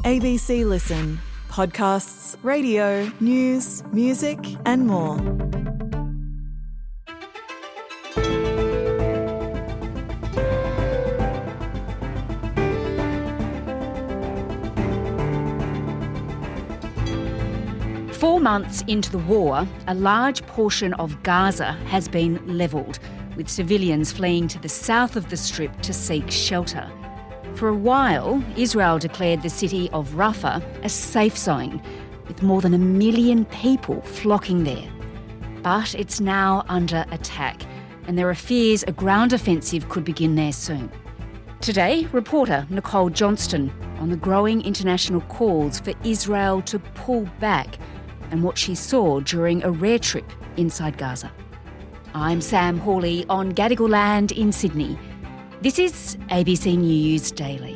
ABC Listen. Podcasts, radio, news, music and more. Four months into the war, a large portion of Gaza has been levelled, with civilians fleeing to the south of the Strip to seek shelter. For a while, Israel declared the city of Rafah a safe zone, with more than 1 million people flocking there. But it's now under attack, and there are fears a ground offensive could begin there soon. Today, reporter Nicole Johnston on the growing international calls for Israel to pull back and what she saw during a rare trip inside Gaza. I'm Sam Hawley on Gadigal land in Sydney. This is ABC News Daily.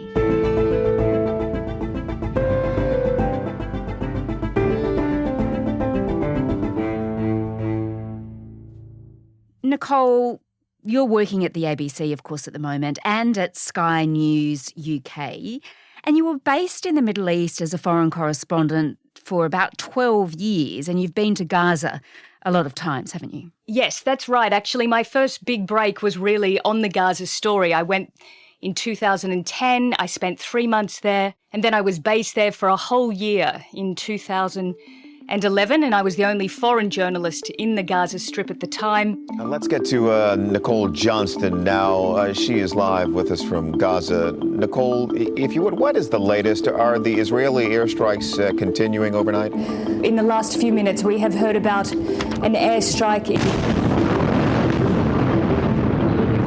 Nicole, you're working at the ABC, of course, at the moment, and at Sky News UK, and you were based in the Middle East as a foreign correspondent for about 12 years, and you've been to Gaza a lot of times, haven't you? Yes, that's right. Actually, my first big break was really on the Gaza story. I went in 2010. I spent 3 months there, and then I was based there for a whole year in 2011, and I was the only foreign journalist in the Gaza Strip at the time. Let's get to Nicole Johnston now. She is live with us from Gaza. Nicole, if you would, what is the latest? Are the Israeli airstrikes continuing overnight? In the last few minutes, we have heard about an airstrike.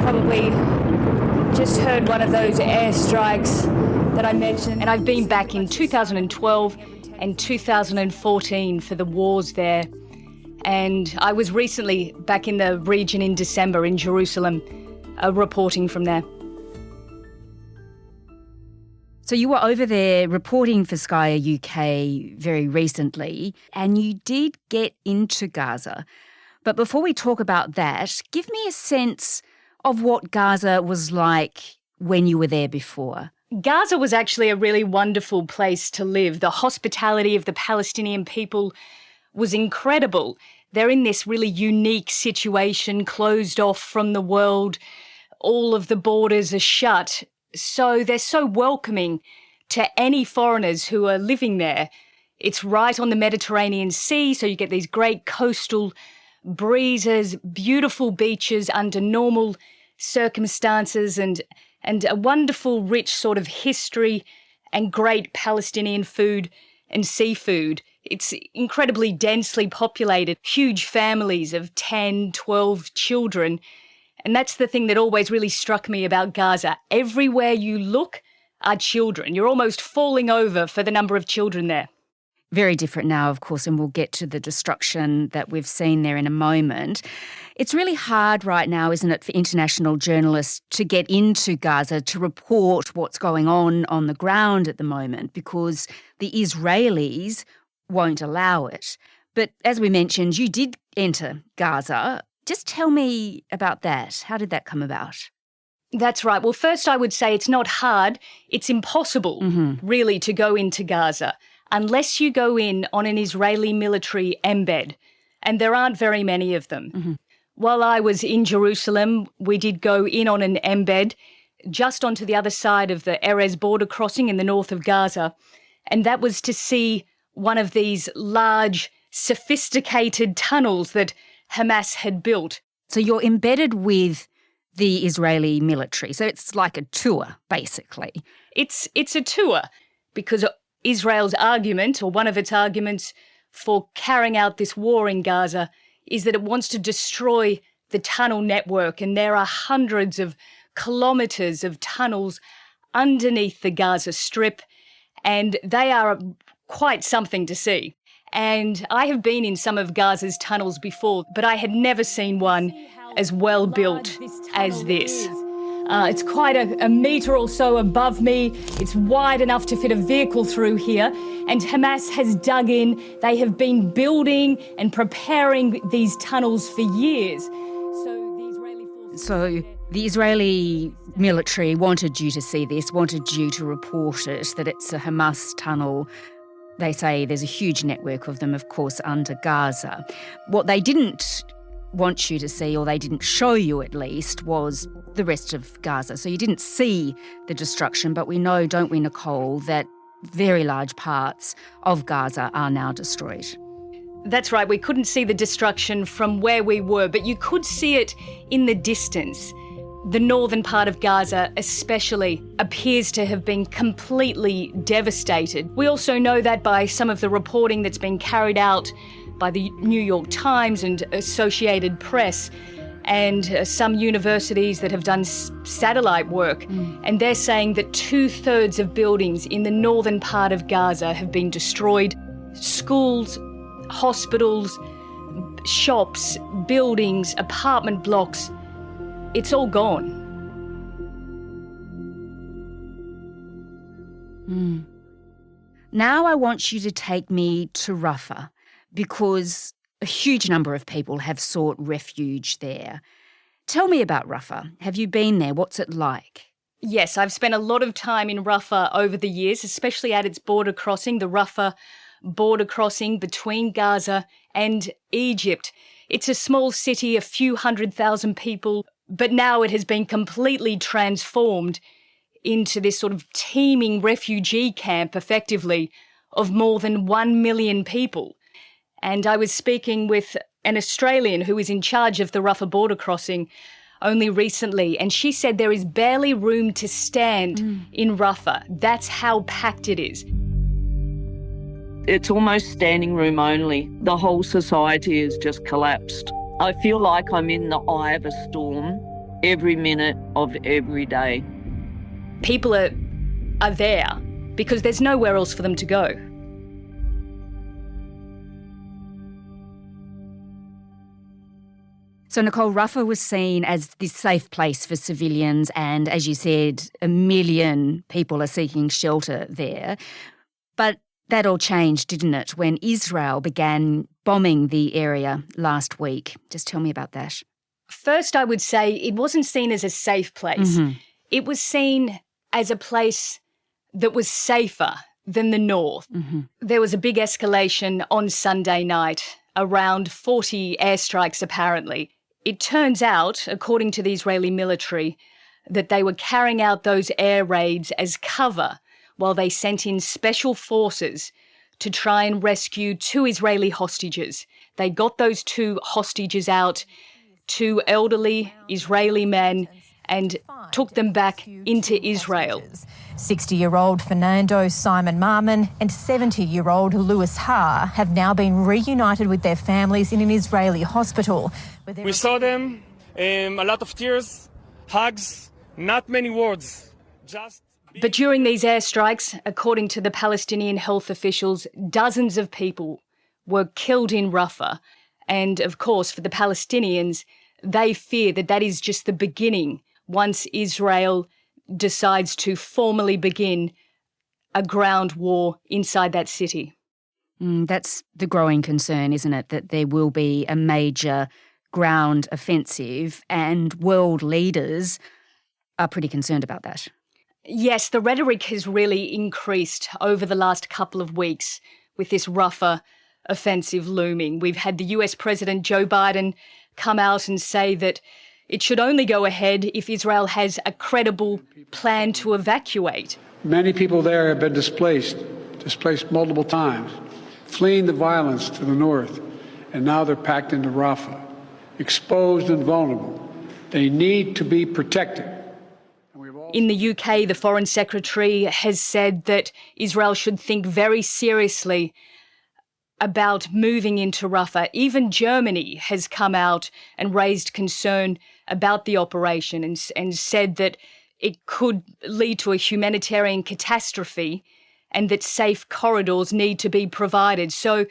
Probably just heard one of those airstrikes that I mentioned. And I've been back in 2012 and 2014 for the wars there. And I was recently back in the region in December in Jerusalem, reporting from there. So you were over there reporting for Sky UK very recently, and you did get into Gaza. But before we talk about that, give me a sense of what Gaza was like when you were there before. Gaza was actually a really wonderful place to live. The hospitality of the Palestinian people was incredible. They're in this really unique situation, closed off from the world. All of the borders are shut. So they're so welcoming to any foreigners who are living there. It's right on the Mediterranean Sea, so you get these great coastal breezes, beautiful beaches under normal circumstances, and a wonderful, rich sort of history and great Palestinian food and seafood. It's incredibly densely populated, huge families of 10, 12 children. And that's the thing that always really struck me about Gaza. Everywhere you look are children. You're almost falling over for the number of children there. Very different now, of course, and we'll get to the destruction that we've seen there in a moment. It's really hard right now, isn't it, for international journalists to get into Gaza to report what's going on the ground at the moment because the Israelis won't allow it. But as we mentioned, you did enter Gaza. Just tell me about that. How did that come about? That's right. Well, first I would say it's not hard. It's impossible, really, to go into Gaza unless you go in on an Israeli military embed, and there aren't very many of them. While I was in Jerusalem, we did go in on an embed just onto the other side of the Erez border crossing in the north of Gaza, and that was to see one of these large, sophisticated tunnels that Hamas had built. So you're embedded with the Israeli military. So it's like a tour, basically. It's a tour because Israel's argument, or one of its arguments for carrying out this war in Gaza, is that it wants to destroy the tunnel network. And there are hundreds of kilometres of tunnels underneath the Gaza Strip, and they are quite something to see. And I have been in some of Gaza's tunnels before, but I had never seen one as well built as this. It's quite a metre or so above me. It's wide enough to fit a vehicle through here. And Hamas has dug in. They have been building and preparing these tunnels for years. So The Israeli military wanted you to see this, wanted you to report it, that it's a Hamas tunnel. They say there's a huge network of them, of course, under Gaza. What they didn't want you to see, or they didn't show you at least, was the rest of Gaza. So you didn't see the destruction, but we know, don't we, Nicole, that very large parts of Gaza are now destroyed. That's right, we couldn't see the destruction from where we were, but you could see it in the distance. The northern part of Gaza especially appears to have been completely devastated. We also know that by some of the reporting that's been carried out by the New York Times and Associated Press and some universities that have done satellite work. And they're saying that 2/3 of buildings in the northern part of Gaza have been destroyed. Schools, hospitals, shops, buildings, apartment blocks, it's all gone. Now I want you to take me to Rafah, because a huge number of people have sought refuge there. Tell me about Rafah. Have you been there? What's it like? Yes, I've spent a lot of time in Rafah over the years, especially at its border crossing, the Rafah border crossing between Gaza and Egypt. It's a small city, a few 100,000 people, but now it has been completely transformed into this sort of teeming refugee camp, effectively, of more than 1 million people. And I was speaking with an Australian who is in charge of the Rafah border crossing only recently, and she said there is barely room to stand in Rafah. That's how packed it is. It's almost standing room only. The whole society has just collapsed. I feel like I'm in the eye of a storm every minute of every day. People are there because there's nowhere else for them to go. So, Nicole, Rafah was seen as this safe place for civilians, and as you said, 1 million people are seeking shelter there. But that all changed, didn't it, when Israel began bombing the area last week? Just tell me about that. First, I would say it wasn't seen as a safe place. It was seen as a place that was safer than the north. There was a big escalation on Sunday night, around 40 airstrikes apparently. It turns out, according to the Israeli military, that they were carrying out those air raids as cover while they sent in special forces to try and rescue 2 Israeli hostages. They got those 2 hostages out, 2 elderly Israeli men, and took them back into Israel. 60-year-old Fernando Simon Marman and 70-year-old Louis Ha have now been reunited with their families in an Israeli hospital. We saw them, a lot of tears, hugs, not many words. But during these airstrikes, according to the Palestinian health officials, dozens of people were killed in Rafah. And of course, for the Palestinians, they fear that that is just the beginning once Israel decides to formally begin a ground war inside that city. That's the growing concern, isn't it, that there will be a major ground offensive, and world leaders are pretty concerned about that. Yes, the rhetoric has really increased over the last couple of weeks with this Rafah offensive looming. We've had the US President Joe Biden come out and say that it should only go ahead if Israel has a credible plan to evacuate. Many people there have been displaced multiple times, fleeing the violence to the north, and now they're packed into Rafah, exposed and vulnerable. They need to be protected. In the UK, the Foreign Secretary has said that Israel should think very seriously about moving into Rafah. Even Germany has come out and raised concern about the operation and said that it could lead to a humanitarian catastrophe and that safe corridors need to be provided. So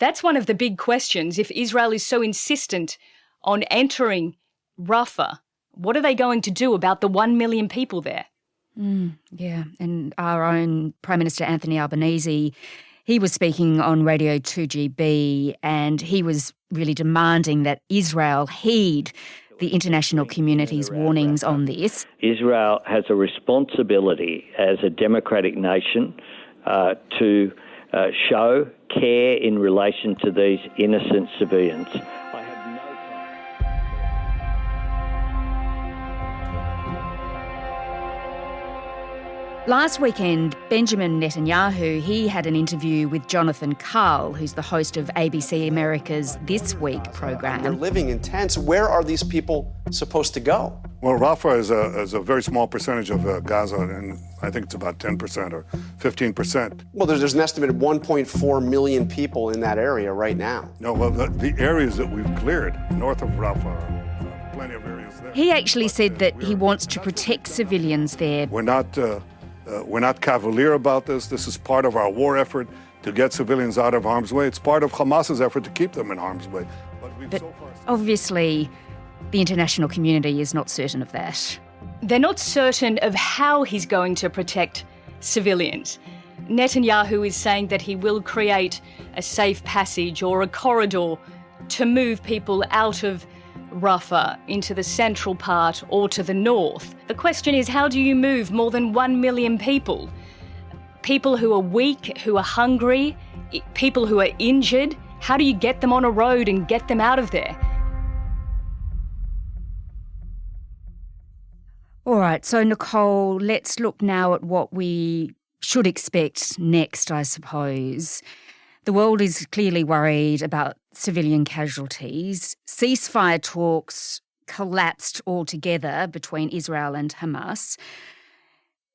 that's one of the big questions. If Israel is so insistent on entering Rafah, what are they going to do about the 1 million people there? Yeah, and our own Prime Minister Anthony Albanese, he was speaking on Radio 2GB, and he was really demanding that Israel heed the international community's warnings on this. Israel has a responsibility as a democratic nation to show care in relation to these innocent civilians. Last weekend, Benjamin Netanyahu, he had an interview with Jonathan Karl, who's the host of ABC America's This Week program. They're living in tents. Where are these people supposed to go? Well, Rafah is a very small percentage of Gaza, and I think it's about 10% or 15%. Well, there's an estimated 1.4 million people in that area right now. No, well, the areas that we've cleared north of Rafah, plenty of areas there. He actually said that he wants to protect civilians there. We're not cavalier about this. This is part of our war effort to get civilians out of harm's way. It's part of Hamas's effort to keep them in harm's way. But obviously, the international community is not certain of that. They're not certain of how he's going to protect civilians. Netanyahu is saying that he will create a safe passage or a corridor to move people out of Rafah into the central part or to the north. The question is, how do you move more than 1 million people? People who are weak, who are hungry, people who are injured. How do you get them on a road and get them out of there? All right, so Nicole, let's look now at what we should expect next, I suppose. The world is clearly worried about civilian casualties. Ceasefire talks collapsed altogether between Israel and Hamas.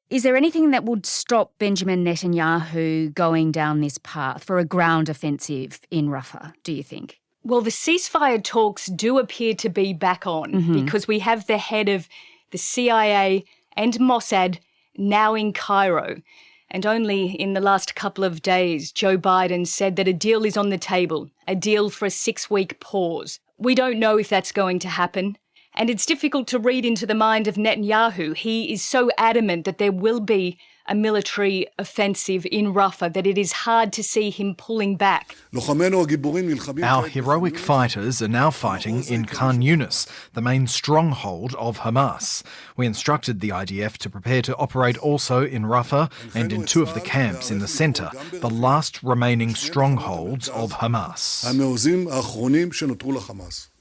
Is there anything that would stop Benjamin Netanyahu going down this path for a ground offensive in Rafah, do you think? Well, the ceasefire talks do appear to be back on because we have the head of the CIA and Mossad now in Cairo. And only in the last couple of days, Joe Biden said that a deal is on the table, a deal for a 6-week pause. We don't know if that's going to happen. And it's difficult to read into the mind of Netanyahu. He is so adamant that there will be a military offensive in Rafah that it is hard to see him pulling back. Our heroic fighters are now fighting in Khan Yunis, the main stronghold of Hamas. We instructed the IDF to prepare to operate also in Rafah and in 2 of the camps in the centre, the last remaining strongholds of Hamas.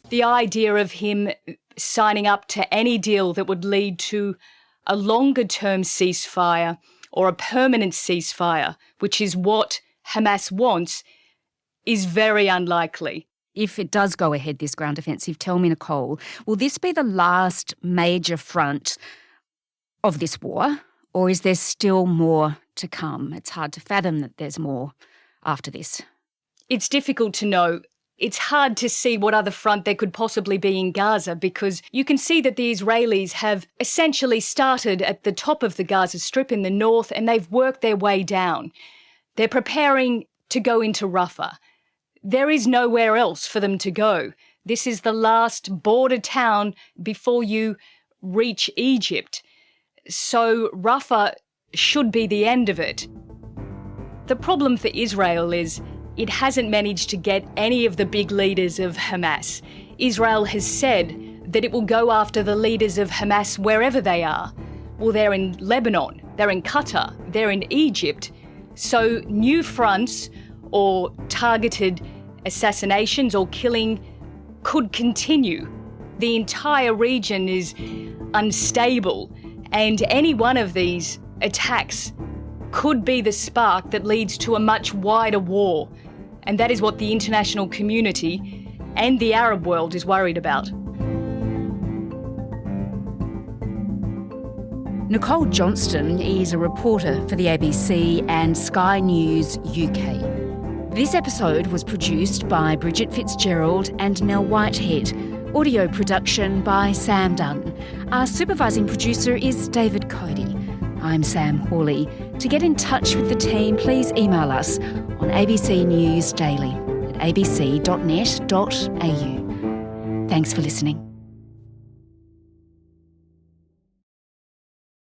The idea of him signing up to any deal that would lead to a longer-term ceasefire or a permanent ceasefire, which is what Hamas wants, is very unlikely. If it does go ahead, this ground offensive, tell me, Nicole, will this be the last major front of this war, or is there still more to come? It's hard to fathom that there's more after this. It's difficult to know. It's hard to see what other front there could possibly be in Gaza because you can see that the Israelis have essentially started at the top of the Gaza Strip in the north and they've worked their way down. They're preparing to go into Rafah. There is nowhere else for them to go. This is the last border town before you reach Egypt. So Rafah should be the end of it. The problem for Israel is it hasn't managed to get any of the big leaders of Hamas. Israel has said that it will go after the leaders of Hamas wherever they are. Well, they're in Lebanon, they're in Qatar, they're in Egypt. So new fronts or targeted assassinations or killing could continue. The entire region is unstable, and any one of these attacks could be the spark that leads to a much wider war. And that is what the international community and the Arab world is worried about. Nicole Johnston is a reporter for the ABC and Sky News UK. This episode was produced by Bridget Fitzgerald and Nell Whitehead. Audio production by Sam Dunn. Our supervising producer is David Cody. I'm Sam Hawley. To get in touch with the team, please email us on ABC News Daily at abc.net.au. Thanks for listening.